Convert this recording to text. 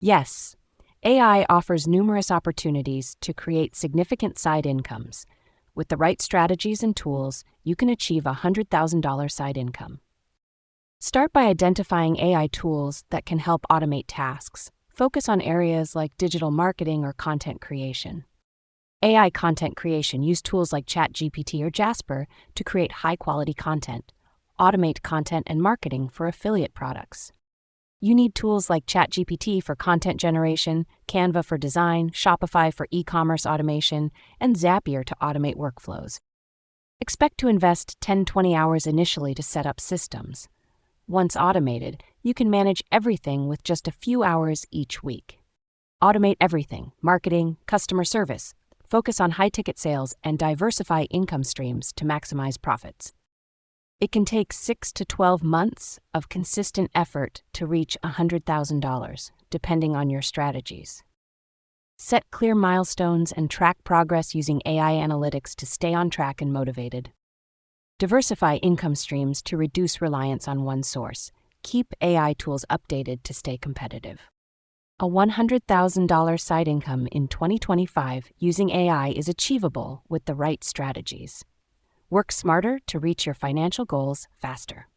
Yes, AI offers numerous opportunities to create significant side incomes. With the right strategies and tools, you can achieve a $100,000 side income. Start by identifying AI tools that can help automate tasks. Focus on areas like digital marketing or content creation. AI content creation: use tools like ChatGPT or Jasper to create high-quality content. Automate content and marketing for affiliate products. You need tools like ChatGPT for content generation, Canva for design, Shopify for e-commerce automation, and Zapier to automate workflows. Expect to invest 10-20 hours initially to set up systems. Once automated, you can manage everything with just a few hours each week. Automate everything: marketing, customer service. Focus on high-ticket sales and diversify income streams to maximize profits. It can take 6 to 12 months of consistent effort to reach $100,000, depending on your strategies. Set clear milestones and track progress using AI analytics to stay on track and motivated. Diversify income streams to reduce reliance on one source. Keep AI tools updated to stay competitive. A $100,000 side income in 2025 using AI is achievable with the right strategies. Work smarter to reach your financial goals faster.